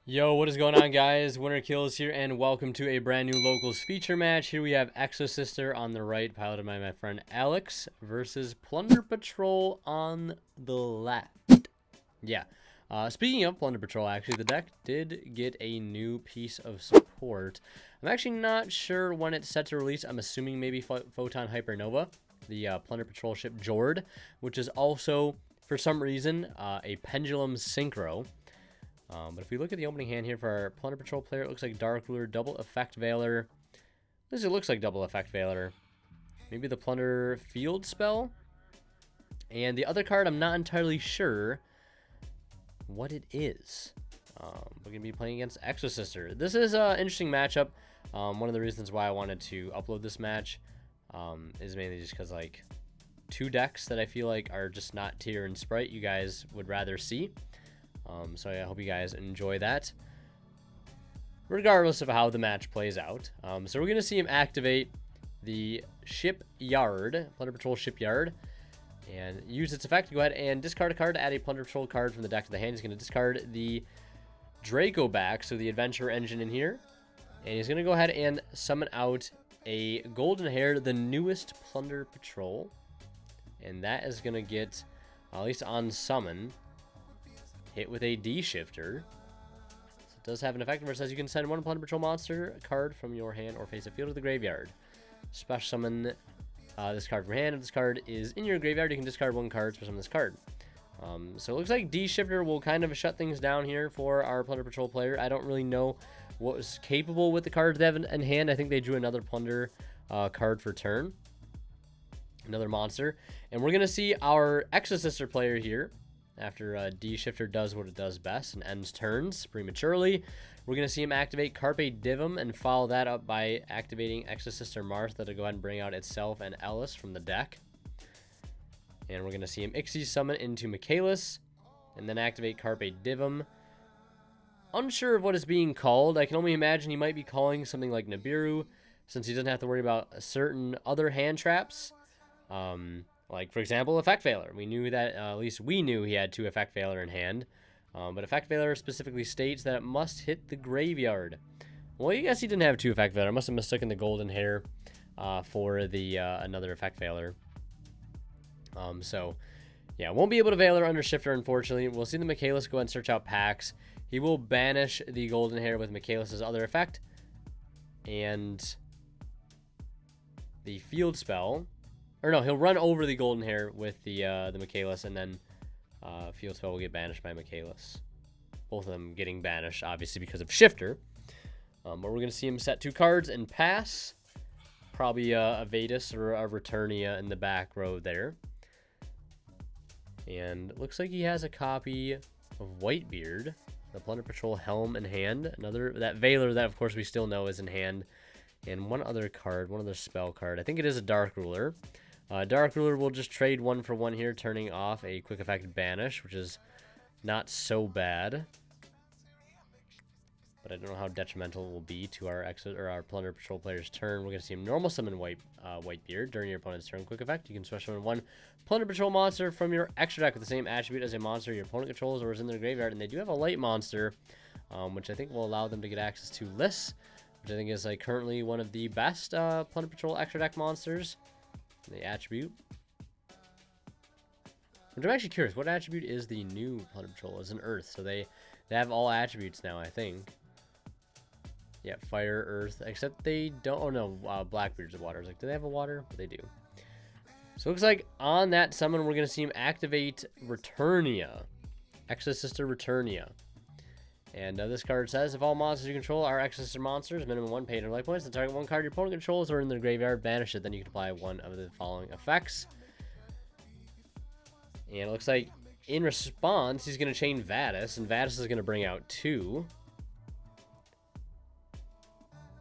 Yo, what is going on, guys? Winner Kills here, and welcome to a brand new Locals feature match. Here we have Exosister on the right, piloted by my friend Alex, versus Plunder Patrol on the left. Yeah. Speaking of Plunder Patrol, actually, the deck did get a new piece of support. I'm actually not sure when it's set to release. I'm assuming maybe Photon Hypernova, the Plunder Patrol ship Jord, which is also, for some reason, a Pendulum Synchro. But if we look at the opening hand here for our Plunder Patrol player, it looks like Dark Ruler, Double Effect Veiler. This it looks like Double Effect Veiler. Maybe the Plunder Field Spell. And the other card, I'm not entirely sure what it is. We're going to be playing against Exosister. This is an interesting matchup. One of the reasons why I wanted to upload this match is mainly just because, like, two decks that I feel like are just not tier and sprite you guys would rather see. So I hope you guys enjoy that, regardless of how the match plays out. So we're going to see him activate the Shipyard, Plunder Patrol Shipyard, and use its effect to go ahead and discard a card to add a Plunder Patrol card from the deck to the hand. He's going to discard the Draco back, so the Adventure Engine in here, and he's going to go ahead and summon out a Golden Hair, the newest Plunder Patrol, and that is going to get, at least on summon, hit with a D shifter. So it does have an effect where it says you can send one Plunder Patrol monster card from your hand or face a field to the graveyard. Special summon this card from hand. If this card is in your graveyard, you can discard one card to summon this card. So it looks like D shifter will kind of shut things down here for our Plunder Patrol player. I don't really know what was capable with the cards they have in hand. I think they drew another Plunder card for turn. Another monster. And we're going to see our Exosister player here. After D Shifter does what it does best and ends turns prematurely, we're going to see him activate Carpe Diem and follow that up by activating Exosister Martha to go ahead and bring out itself and Ellis from the deck. And we're going to see him Ixie summon into Michaelis and then activate Carpe Diem. Unsure of what is being called. I can only imagine he might be calling something like Nibiru, since he doesn't have to worry about certain other hand traps. Like, for example, Effect Veiler. We knew that, at least we knew he had two Effect Veiler in hand. But Effect Veiler specifically states that it must hit the graveyard. Well, I guess he didn't have two Effect Veiler. I must have mistaken the Golden Hair for the another Effect Veiler. So, yeah, won't be able to Veiler under Shifter, unfortunately. We'll see the Michaelis go and search out packs. He will banish the Golden Hair with Michaelis' other effect. And the Field Spell... Or no, he'll run over the Golden Hair with the Michaelis, and then Field Spell will get banished by Michaelis. Both of them getting banished, obviously, because of Shifter. But we're going to see him set two cards and pass. Probably a Vadis or a Returnia in the back row there. And it looks like he has a copy of Whitebeard, the Plunder Patrol Helm in hand. Another, that Veiler that, of course, we still know is in hand. And one other card, one other spell card. I think it is a Dark Ruler. Dark Ruler will just trade one for one here, turning off a quick effect banish, which is not so bad. But I don't know how detrimental it will be to our Plunder Patrol player's turn. We're going to see him normal summon Whitebeard during your opponent's turn. Quick effect, you can special summon one Plunder Patrol monster from your extra deck with the same attribute as a monster your opponent controls or is in their graveyard. And they do have a light monster, which I think will allow them to get access to Liss, which I think is like currently one of the best Plunder Patrol extra deck monsters. The attribute. Which I'm actually curious, what attribute is the new Plunder Patrol? It's an Earth, so they have all attributes now, I think. Yeah, Fire, Earth, except they don't. Oh no, Blackbeard's a water. I was like, do they have a water? But they do. So it looks like on that summon, we're going to see him activate Returnia. Exosister Returnia. And this card says, if all monsters you control are Exosister monsters, minimum 1 paid in life points, then target one card your opponent controls or in their graveyard, banish it, then you can apply one of the following effects. And it looks like in response, he's going to chain Vadis, and Vadis is going to bring out two.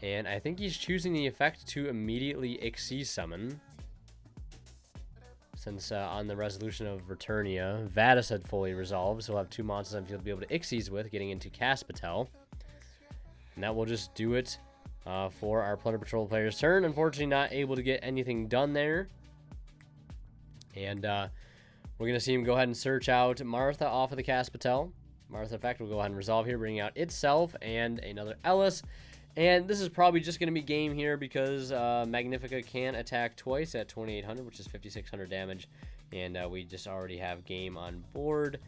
And I think he's choosing the effect to immediately Ixie summon. Since on the resolution of Returnia, Vadis had fully resolved, so we'll have two monsters on field to be able to Ixies with, getting into Caspatel. And that will just do it for our Plunder Patrol player's turn. Unfortunately, not able to get anything done there. And we're going to see him go ahead and search out Martha off of the Caspatel. Martha effect will go ahead and resolve here, bringing out itself and another Ellis. And this is probably just going to be game here because Magnifica can attack twice at 2800, which is 5600 damage. And we just already have game on board.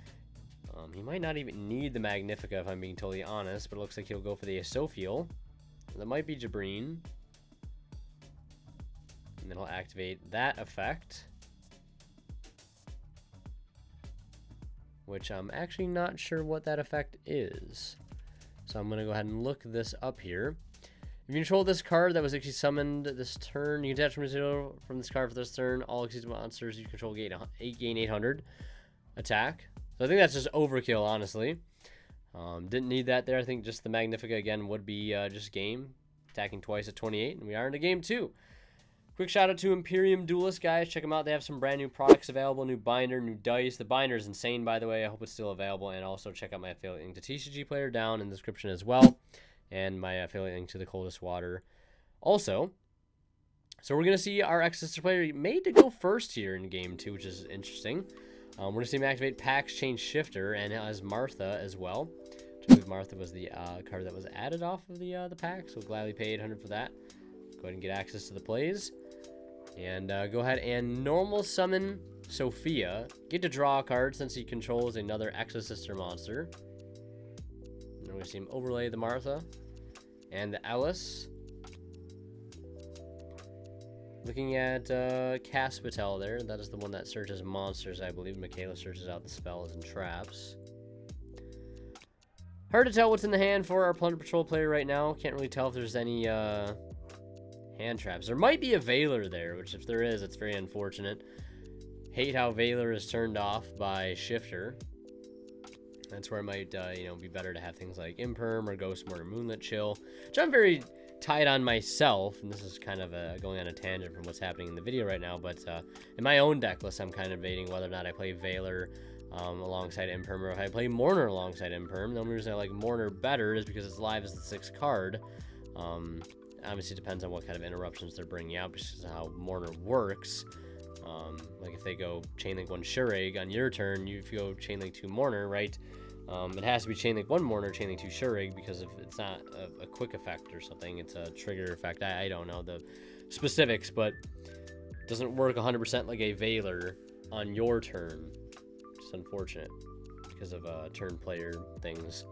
He might not even need the Magnifica if I'm being totally honest, but it looks like he'll go for the Asophiel. That might be Jabreen. And then he'll activate that effect, which I'm actually not sure what that effect is. So I'm going to go ahead and look this up here. If you control this card that was actually summoned this turn, you can detach from 0 from this card for this turn. All existing monsters you control gain 800 attack. So I think that's just overkill, honestly. Didn't need that there. I think just the Magnifica again would be just game. Attacking twice at 28, and we are into game 2. Quick shout out to Imperium Duelist, guys. Check them out. They have some brand new products available. New binder, new dice. The binder is insane, by the way. I hope it's still available. And also check out my affiliate link to TCG Player down in the description as well. And my affiliate link to the Coldest Water also. So we're going to see our Exosister player made to go first here in game 2, which is interesting. We're going to see him activate Pax Change Shifter and as Martha as well. I believe Martha was the card that was added off of the pack, so gladly pay 800 for that. Go ahead and get access to the plays. And go ahead and normal summon Sophia. Get to draw a card since he controls another Exosister monster. And we're going to see him overlay the Martha and the Ellis. Looking at Caspitel there. That is the one that searches monsters, I believe. Michaela searches out the spells and traps. Hard to tell what's in the hand for our Plunder Patrol player right now. Can't really tell if there's any hand traps. There might be a Veiler there, which if there is, it's very unfortunate. Hate how Veiler is turned off by Shifter. That's where it might, be better to have things like Imperm or Ghost Mortar Moonlit Chill, which I'm very tight on myself, and this is kind of going on a tangent from what's happening in the video right now, but in my own deck list, I'm kind of debating whether or not I play Veiler alongside Imperm, or if I play Mourner alongside Imperm. The only reason I like Mourner better is because it's live as the 6th card. Obviously, it depends on what kind of interruptions they're bringing out, because of how Mourner works. Like if they go Chainlink 1 Shureg on your turn, if you go Chainlink 2 Mourner, right? It has to be Chainlink 1 Mourner, Chainlink 2 Shureg, because if it's not a quick effect or something, it's a trigger effect. I don't know the specifics, but it doesn't work 100% like a Veiler on your turn. It's unfortunate because of turn player things.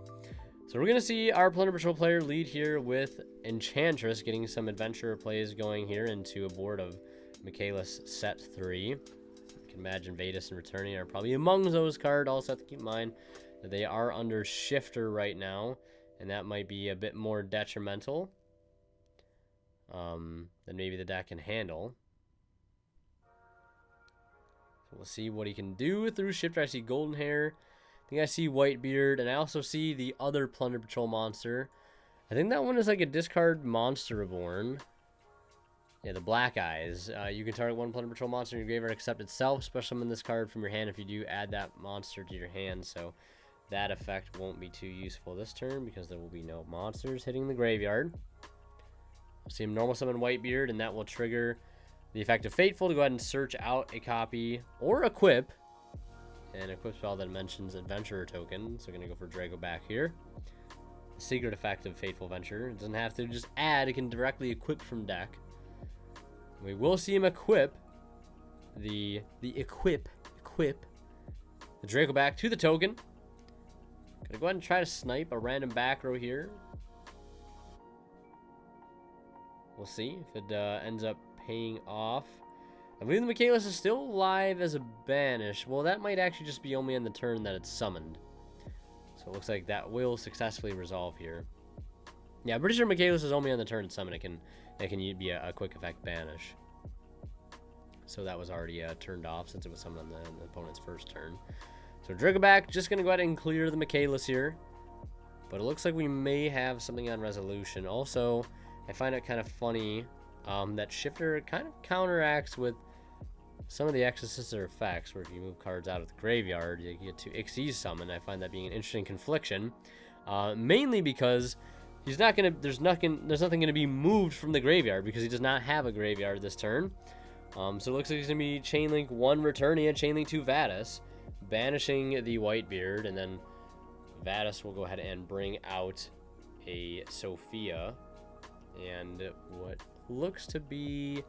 So we're going to see our Plunder Patrol player lead here with Enchantress, getting some adventurer plays going here into a board of Michaelis set 3. You can imagine Vadis and Returning are probably among those cards. Also have to keep in mind that they are under Shifter right now, and that might be a bit more detrimental than maybe the deck can handle. So we'll see what he can do through Shifter. I see Golden Hair. I think I see Whitebeard, and I also see the other Plunder Patrol monster. I think that one is like a discard Monster Reborn. Yeah, the Black Eyes. You can target one Plunder Patrol monster in your graveyard except itself. Special summon this card from your hand if you do add that monster to your hand. So that effect won't be too useful this turn because there will be no monsters hitting the graveyard. We'll see him normal summon Whitebeard, and that will trigger the effect of Fateful to go ahead and search out a copy or equip. And equip spell that mentions Adventurer token. So we're going to go for Drago back here. Secret effect of Fateful Venture. It doesn't have to just add. It can directly equip from deck. We will see him equip the Draco back to the token. Gonna go ahead and try to snipe a random back row here. We'll see if it ends up paying off. I believe the Michaelis is still live as a banish. Well, that might actually just be only on the turn that it's summoned. So it looks like that will successfully resolve here. Yeah, I'm pretty sure Michaelis is only on the turn it's summoned. It can be a quick effect banish. So that was already turned off since it was summoned on the opponent's first turn. So Dragoback just going to go ahead and clear the Michaelis here. But it looks like we may have something on resolution. Also, I find it kind of funny that Shifter kind of counteracts with some of the Exosister effects, where if you move cards out of the graveyard, you get to Xyz summon. I find that being an interesting confliction, mainly because he's not gonna. There's nothing gonna be moved from the graveyard because he does not have a graveyard this turn. So it looks like he's gonna be Chainlink 1 Returning and Chainlink 2 Vadis, banishing the Whitebeard, and then Vadis will go ahead and bring out a Sophia. And what looks to be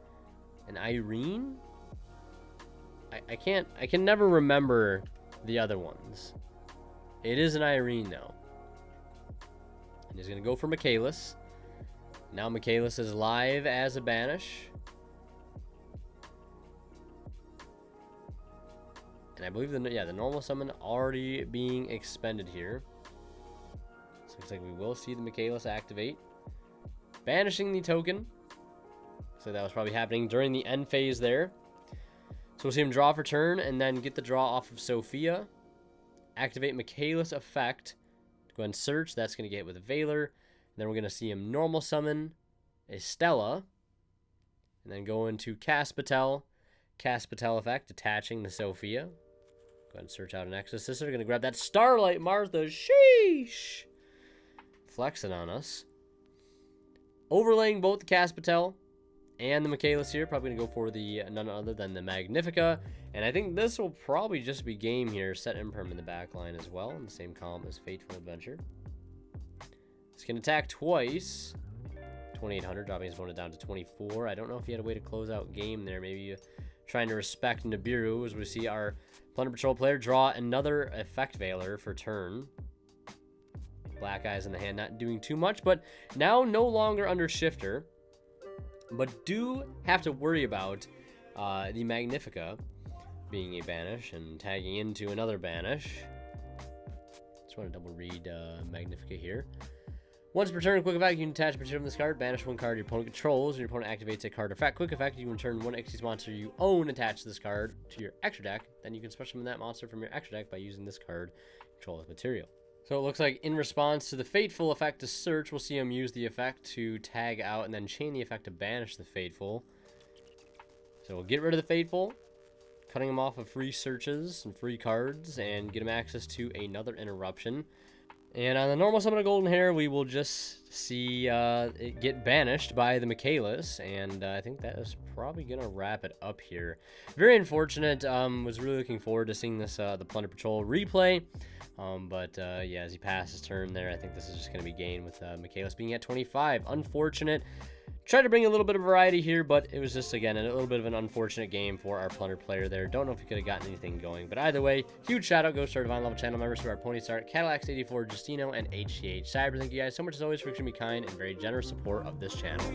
an Irene? I can never remember the other ones. It is an Irene, though. And he's going to go for Michaelis. Now Michaelis is live as a banish. And I believe the normal summon already being expended here. So looks like we will see the Michaelis activate. Banishing the token. So that was probably happening during the end phase there. So we'll see him draw for turn and then get the draw off of Sophia. Activate Michaelis effect. Go ahead and search. That's going to get hit with a Veiler. And then we're going to see him normal summon a Stella. And then go into Cast Patroll. Cast Patroll effect, attaching the Sophia. Go ahead and search out an Exosister. Going to grab that Starlight Martha. Sheesh! Flexing on us. Overlaying both the Cast Patroll and the Michaelis here. Probably going to go for the none other than the Magnifica. And I think this will probably just be game here. Set Imperm in the back line as well. In the same column as Fateful Adventure. It's going to attack twice. 2,800, dropping his opponent down to 24. I don't know if he had a way to close out game there. Maybe trying to respect Nibiru as we see our Plunder Patrol player draw another Effect Veiler for turn. Black Eyes in the hand, not doing too much, but now no longer under Shifter. But do have to worry about the Magnifica being a banish and tagging into another banish. Just want to double read Magnifica here. Once per turn, quick effect, you can attach a material from this card, banish one card your opponent controls, and your opponent activates a card effect. Quick effect, you can return one Xyz monster you own attached to this card to your extra deck. Then you can special summon that monster from your extra deck by using this card control as material. So it looks like in response to the Fateful effect to search, we'll see him use the effect to tag out and then chain the effect to banish the Fateful. So we'll get rid of the Fateful, cutting him off of free searches and free cards, and get him access to another interruption. And on the normal summon of Golden Hair, we will just see it get banished by the Michaelis, and I think that is probably going to wrap it up here. Very unfortunate. Was really looking forward to seeing this the Plunder Patrol replay, but yeah, as he passes turn there, I think this is just going to be game with Michaelis being at 25. Unfortunate. Tried to bring a little bit of variety here, but it was just, again, a little bit of an unfortunate game for our Plunder player there. Don't know if he could have gotten anything going. But either way, huge shout out goes to our Divine Level channel members, to our Pony Start, Cadillacs84, Justino, and HCH Cyber. Thank you guys so much as always for extremely kind and very generous support of this channel.